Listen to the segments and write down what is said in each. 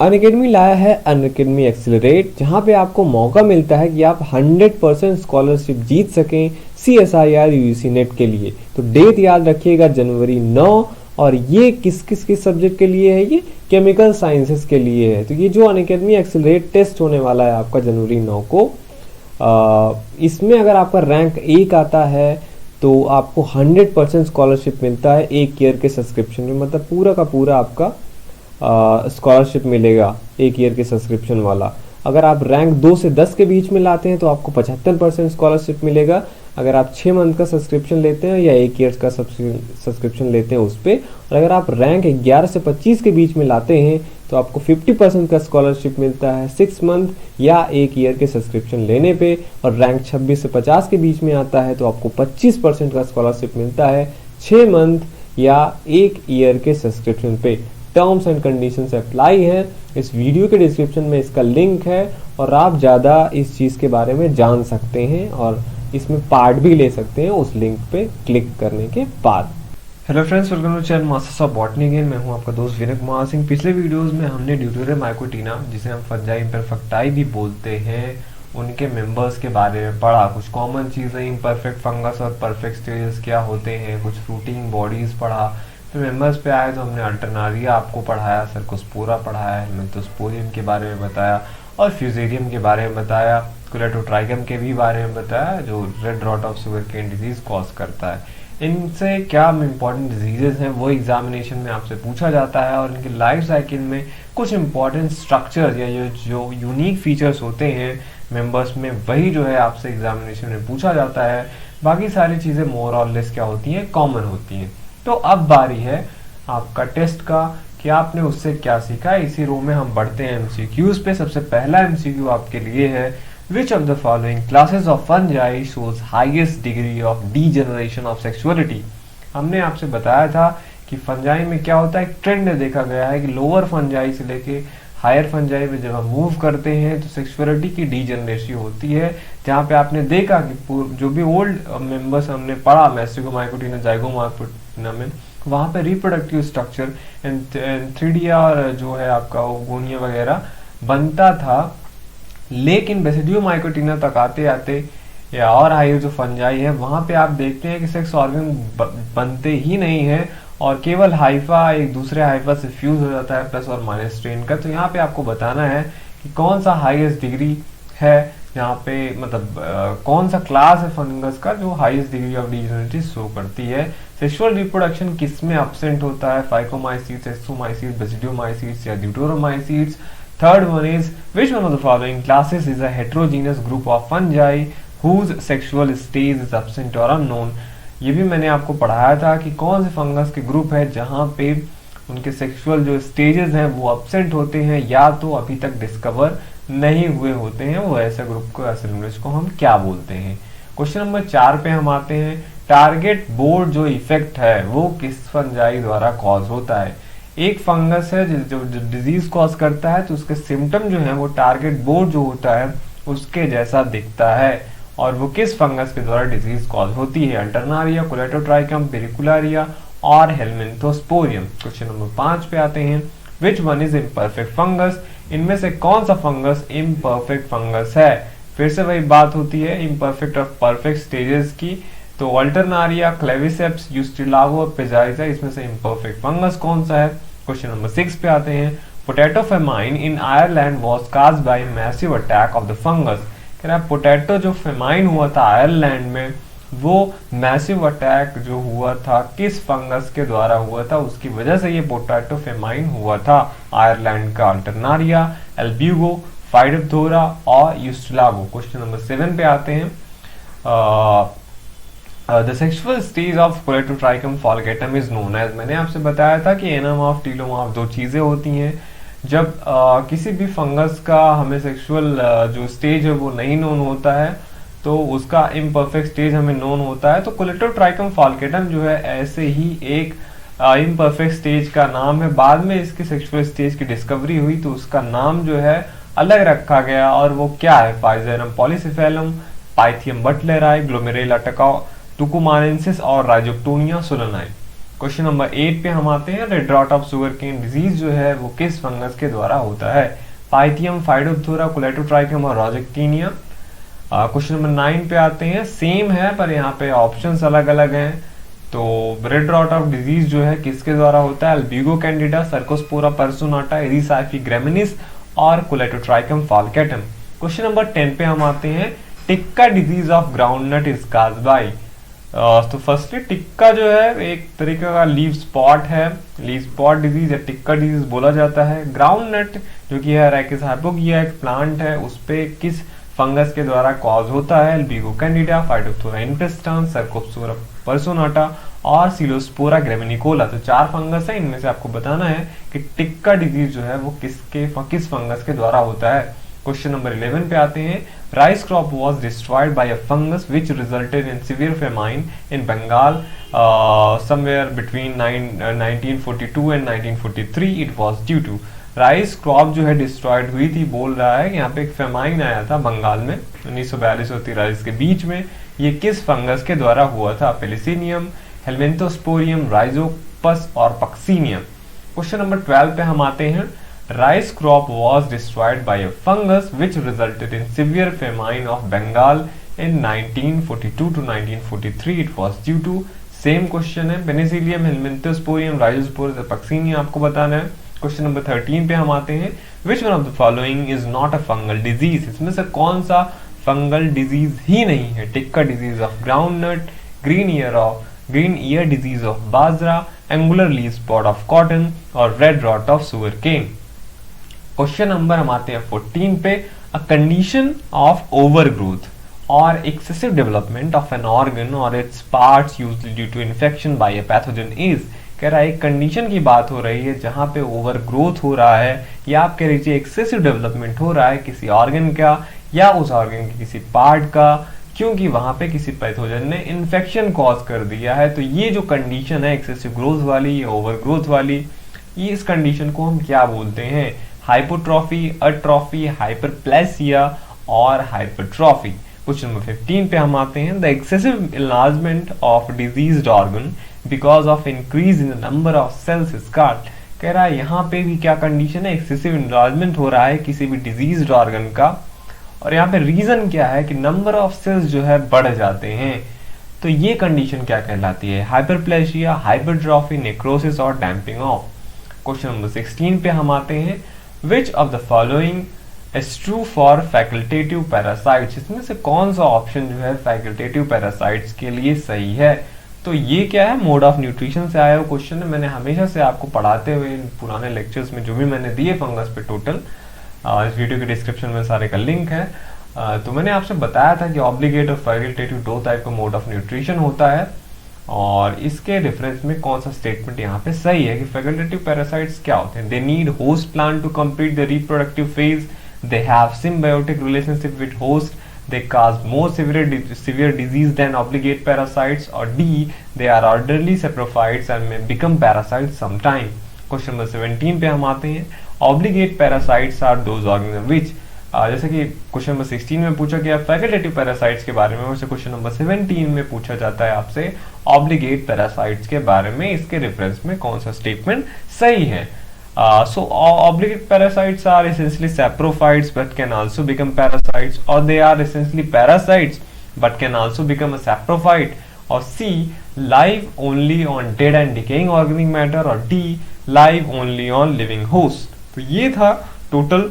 Unacademy लाया है Unacademy accelerate, जहां पे आपको मौका मिलता है कि आप 100% स्कॉलरशिप जीत सकें CSIR UGC नेट के लिए। तो डेट याद रखिएगा जनवरी 9, और ये किस किस किस सब्जेक्ट के लिए है, ये केमिकल साइंसेस के लिए है। तो ये जो अनअकैडमी एक्सेलरेट टेस्ट होने वाला है आपका जनवरी 9 को, इसमें अगर आपका रैंक 1 आता है तो आपको 100% स्कॉलरशिप मिलता है 1 ईयर के सब्सक्रिप्शन में, मतलब पूरा का पूरा आपका स्कॉलरशिप मिलेगा 1 ईयर के सब्सक्रिप्शन वाला। अगर आप रैंक 2 से 10 के बीच में लाते हैं तो आपको 75% स्कॉलरशिप मिलेगा। अगर आप 6 मंथ का सब्सक्रिप्शन लेते हैं या 1 ईयर का सब्सक्रिप्शन लेते हैं उस पर, और अगर आप रैंक 11 से 25 के बीच में लाते हैं तो आपको 50% का स्कॉलरशिप मिलता है 6 मंथ या 1 ईयर के सब्सक्रिप्शन लेने पे। और रैंक 26 से 50 के बीच में आता है तो आपको 25% का स्कॉलरशिप मिलता है 6 मंथ या 1 ईयर के सब्सक्रिप्शन पे। टर्म्स एंड कंडीशंस अप्लाई है। इस वीडियो के डिस्क्रिप्शन में इसका लिंक है और आप ज़्यादा इस चीज़ के बारे में जान सकते हैं और इसमें पार्ट भी ले सकते हैं उस लिंक पे क्लिक करने के बाद। Hello friends, welcome to channel masters of botany again. मैं हूं आपका दोस्त विनय कुमार सिंह। पिछले वीडियोस में हमने ड्यूटेरियम माइकोटीना, जिसे हम फंजाई इम्परफेक्टाई भी बोलते हैं, उनके मेंबर्स के बारे में पढ़ा। कुछ कॉमन चीज़ें, इम्परफेक्ट फंगस और परफेक्ट स्टेजेस क्या होते हैं, कुछ फ्रूटिंग बॉडीज पढ़ा। फिर मेंबर्स पे आए तो हमने अल्टरनारिया आपको पढ़ाया, सर्कोस्पोरा पढ़ाया, हेल्मिंथोस्पोरियम के बारे में बताया और फ्यूजेरियम के बारे में बताया, कोलेटोट्राइकम के भी बारे में बताया जो red rot of sugar cane disease cause करता है। इनसे क्या इंपॉर्टेंट डिजीजेस हैं वो एग्जामिनेशन में आपसे पूछा जाता है, और इनके लाइफ साइकिल में कुछ इंपॉर्टेंट स्ट्रक्चर्स या जो यूनिक फीचर्स होते हैं मेंबर्स में, वही जो है आपसे एग्जामिनेशन में पूछा जाता है। बाकी सारी चीज़ें मोर और लेस क्या होती हैं, कॉमन होती हैं। तो अब बारी है आपका टेस्ट का कि आपने उससे क्या सीखा। इसी रो में हम बढ़ते हैं MCQs पे। सबसे पहला MCQ आपके लिए है, Which of the following classes of fungi shows highest degree of degeneration of sexuality? हमने आपसे बताया था कि फंजाई में क्या होता है, एक ट्रेंड देखा गया है कि लोअर फंजाई से लेके हायर फंजाई में जब हम मूव करते हैं तो सेक्सुअलिटी की डीजनरेशन होती है। जहाँ पे आपने देखा कि जो भी ओल्ड मेंबर्स हमने पढ़ा मैस्टिगोमाइकोटीना, जाइगोमाइकोटीना में, वहाँ पे रिप्रोडक्टिव स्ट्रक्चर एंथ्रिडिया और जो है आपका ओगोनिया वगैरह बनता था, लेकिन बेसिडियोमाइकोटीना तक आते आते या और हायर जो फंजाई है वहाँ पे आप देखते हैं कि सेक्स ऑर्गन बनते ही नहीं है और केवल हाइफा एक दूसरे हाइफा से फ्यूज हो जाता है प्लस और माइनस स्ट्रेन का। तो यहाँ पे आपको बताना है कि कौन सा हाईएस्ट डिग्री है, यहाँ पे मतलब कौन सा क्लास है फंगस का जो हाईएस्ट डिग्री ऑफ डीजेनरेसिटी शो करती है। सेक्सुअल रिप्रोडक्शन किस में एब्सेंट होता है, फाइकोमाइसीट्स, एक्सोमाइसीट्स, बेसिडियोमाइसीट्स या ड्यूटेरोमाइसीट्स। Third one is, which one of the following classes is a heterogeneous group of fungi whose sexual stage is absent or unknown? ये भी मैंने आपको पढ़ाया था कि कौन से फंगस के ग्रुप है जहाँ पे उनके सेक्सुअल जो स्टेजेस हैं वो absent होते हैं या तो अभी तक डिस्कवर नहीं हुए होते हैं। वो ऐसे ग्रुप को, ऐसे इंग्लिश को हम क्या बोलते हैं। क्वेश्चन नंबर 4 पे हम आते हैं। टारगेट बोर्ड जो इफेक्ट है वो किस फंजाई द्वारा कॉज होता है। एक फंगस है जो डिजीज कॉज करता है तो उसके सिम्टम जो है वो टारगेट बोर्ड जो होता है उसके जैसा दिखता है, और वो किस फंगस के द्वारा डिजीज कॉज होती है। अल्टरनारिया, कोलेटोट्राइकम, पेरिकुलारिया और हेल्मिंथोस्पोरियम। क्वेश्चन नंबर 5 पे आते हैं। Which one is imperfect fungus? इनमें से कौन सा फंगस इम्परफेक्ट फंगस है। फिर से वही बात होती है इम्परफेक्ट और परफेक्ट स्टेजेस की। तो अल्टरनारिया, क्लेविसेप्स, यूस्टिलागो और पेजाइजा, इसमें से इम्परफेक्ट फंगस कौन सा है। क्वेश्चन नंबर 6 पे आते हैं। Potato famine in Ireland was caused by massive attack of the fungus. कह रहा है पोटैटो जो फेमाइन हुआ था आयरलैंड में, वो मैसिव अटैक जो हुआ था किस फंगस के द्वारा हुआ था, उसकी वजह से ये पोटैटो फेमाइन हुआ था आयरलैंड का। अल्टरनारिया, एल्ब्यूगो, फाइडोप्थोरा और यूस्टिलागो। क्वेश्चन नंबर 7 पे आते हैं। The sexual stage of Coletotrichum falcatum is known as, मैंने आपसे बताया था कि एनामॉर्फ, टीलोमॉर्फ दो चीज़ें होती हैं। जब किसी भी फंगस का हमें सेक्सुअल जो स्टेज है वो नहीं नोन होता है तो उसका इम्परफेक्ट स्टेज हमें नोन होता है। तो कोलेटोट्राइकम फाल्केटम जो है ऐसे ही एक इम्परफेक्ट स्टेज का नाम है। बाद में इसके सेक्सुअल स्टेज की डिस्कवरी हुई तो उसका नाम जो है अलग रखा गया, और वो क्या है, फाइजेरम पॉलीसिफेलम, पाइथियम बटलेराई, ग्लोमेरेला टुकुमानेंसिस और राइजोक्टोनिया सोलनाई। क्वेश्चन नंबर 8 पे हम आते हैं, red rot of sugar cane disease जो है वो किस फंगस के द्वारा होता है? पाइथियम, फाइडोप्थोरा, कोलेटोट्राइकम और रोजेक्टिनिया। क्वेश्चन नंबर 9 पे आते हैं, सेम है पर यहाँ पे ऑप्शंस अलग अलग हैं। तो रेड रॉट ऑफ डिजीज जो है किसके द्वारा होता है? अल्बिगो कैंडिडा, सर्कोस्पोरा पर्सोनाटा, एरिसाइफी ग्रेमिनिस और कोलेटोट्राइकम फाल्केटम। क्वेश्चन नंबर 10 पे हम आते हैं, tikka disease of groundnut is caused by. तो फर्स्टली टिक्का जो है एक तरीके का लीव स्पॉट है, लीव स्पॉट डिजीज या टिक्का डिजीज बोला जाता है। ग्राउंडनट जो कि है राइकिस हाइपोगिया एक प्लांट है, उस पे किस फंगस के द्वारा कॉज होता है? अल्बिगो कैंडिडा, फाइटोप्थोरा इंटेस्टांस, सर्कोस्पोरा पर्सोनाटा और सिलोस्पोरा ग्रेमिनिकोला। तो 4 फंगस है, इनमें से आपको बताना है कि टिक्का डिजीज जो है वो किस फंगस के द्वारा होता है। क्वेश्चन नंबर 11 पे आते हैं, rice crop was destroyed by a fungus which resulted in severe famine in Bengal somewhere between 1942 and 1943 it was due to. Rice crop जो है डिस्ट्रॉयड हुई थी, बोल रहा है यहाँ पे एक फेमाइन आया था बंगाल में 1942 और 43 के बीच में। ये किस फंगस के द्वारा हुआ था? पेलिसिनियम, हेलमिंथोस्पोरियम, राइजोपस और पक्सीनियम। क्वेश्चन नंबर 12 पे हम आते हैं, rice crop was destroyed by a fungus which resulted in severe famine of Bengal in 1942 to 1943 it was due to. Same question है, पेनिसिलियम, हेलमिंथोस्पोरियम, राइजोस्पोरस और पक्सीनियम आपको बताना है। क्वेश्चन नंबर 13 पे हम आते हैं, which one of the following is not a fungal disease. इसमें से कौन सा फंगल डिजीज ही नहीं है? Tikka disease of groundnut, green ear disease of बाजरा, angular leaf spot of cotton और red rot of sugar cane. Question number हम आते हैं 14 पे, अ कंडीशन ऑफ ओवरग्रोथ और excessive development of an organ और its parts used due to infection by a pathogen is. कह रहा है एक कंडीशन की बात हो रही है जहां पे ओवर ग्रोथ हो रहा है या आप कह लीजिए एक्सेसिव डेवलपमेंट हो रहा है किसी ऑर्गन का या उस ऑर्गन के किसी पार्ट का, क्योंकि वहां पे किसी पैथोजन ने इन्फेक्शन कॉज कर दिया है। तो ये जो कंडीशन है एक्सेसिव ग्रोथ वाली या ओवर ग्रोथ वाली, ये इस कंडीशन को हम क्या बोलते हैं? हाइपोट्रॉफी, अट्रॉफी, हाइपरप्लेसिया और हाइपरट्रॉफी। क्वेश्चन नंबर 15 पे हम आते हैं, the excessive enlargement of diseased organ because of increase in the number of cells is called. कह रहा है यहाँ पे भी क्या कंडीशन है? एक्सेसिव इनलार्जमेंट हो रहा है किसी भी डिजीज्ड ऑर्गन का, और यहाँ पे रीजन क्या है कि नंबर ऑफ सेल्स जो है बढ़ जाते हैं। तो ये कंडीशन क्या कहलाती है? हाइपरप्लेसिया, हाइपरट्रॉफी, नेक्रोसिस और डैम्पिंग ऑफ। क्वेश्चन नंबर 16 पे हम आते हैं, which of the following is true for facultative parasites. इसमें से कौन सा ऑप्शन जो है फैकल्टेटिव पैरासाइट्स के लिए सही है? तो ये क्या है? मोड ऑफ न्यूट्रिशन से आया हुआ क्वेश्चन है। मैंने हमेशा से आपको पढ़ाते हुए पुराने लेक्चर्स में जो भी मैंने दिए फंगस पे टोटल, इस वीडियो के डिस्क्रिप्शन में सारे का लिंक है। तो मैंने आपसे बताया था कि ऑब्लिगेट और फैकल्टेटिव 2 टाइप का मोड ऑफ न्यूट्रिशन होता है, और इसके रेफरेंस में कौन सा स्टेटमेंट यहाँ पे सही है कि फैकल्टेटिव पैरासाइट्स क्या होते हैं? They need host plant to complete the reproductive phase, they have symbiotic relationship with host, they cause more severe disease than obligate parasites, or D, they are orderly saprophytes and may become parasites sometime. Question number 17 पे हम आते हैं, obligate parasites are those organisms which, जैसे कि question number 16 में पूछा गया facultative parasites के बारे में, वैसे क्वेश्चन नंबर 17 में पूछा जाता है आपसे ऑब्लिगेट पैरासाइट्स के बारे में, इसके रेफरेंस में कौन सा स्टेटमेंट सही है। So obligate parasites are essentially saprophytes but can also become parasites, or they are essentially parasites but can also become a saprophyte, or C, live only on dead and decaying organic matter, or D, live only on living host। तो ये था total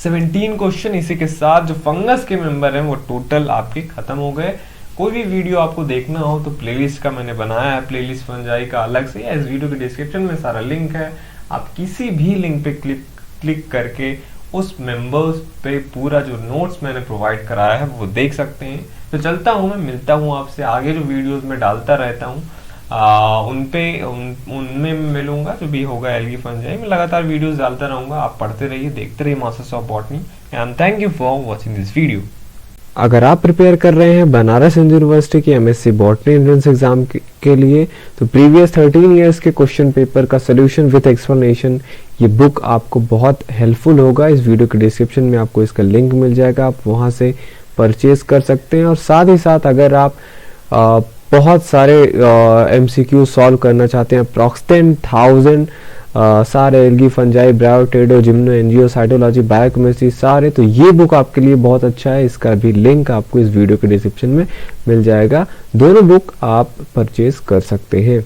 17 question. इसी के साथ जो fungus के member हैं वो टोटल आपके खत्म हो गए। कोई भी वीडियो आपको देखना हो तो प्लेलिस्ट का मैंने बनाया है, प्लेलिस्ट फंजाई का अलग से, इस वीडियो के डिस्क्रिप्शन में सारा लिंक है। आप किसी भी लिंक पे क्लिक करके उस मेंबर्स पे पूरा जो नोट्स मैंने प्रोवाइड कराया है वो देख सकते हैं। तो चलता हूँ, मैं मिलता हूँ आपसे आगे जो वीडियोस में डालता रहता हूँ उनमें मिलूंगा। जो भी होगा एल्गी फंजाई में लगातार वीडियोस डालता रहूंगा। आप पढ़ते रहिए, देखते रहिए masters of botany, and thank you for watching this video. अगर आप प्रिपेयर कर रहे हैं बनारस हिंदू यूनिवर्सिटी की एमएससी बॉटनी एंट्रेंस एग्जाम के लिए, तो प्रीवियस 13 इयर्स के क्वेश्चन पेपर का सोल्यूशन विद एक्सप्लेनेशन, ये बुक आपको बहुत हेल्पफुल होगा। इस वीडियो के डिस्क्रिप्शन में आपको इसका लिंक मिल जाएगा, आप वहां से परचेज कर सकते हैं। और साथ ही साथ अगर आप बहुत सारे MCQ सॉल्व करना चाहते हैं, अप्रॉक्स 10,000 सारे एल्गी, फंजाई, ब्रायोटेडो, जिम्नो, एंजियो, साइटोलॉजी, बायोकेमिस्ट्री सारे, तो ये बुक आपके लिए बहुत अच्छा है। इसका भी लिंक आपको इस वीडियो के डिस्क्रिप्शन में मिल जाएगा। दोनों बुक आप परचेज कर सकते हैं।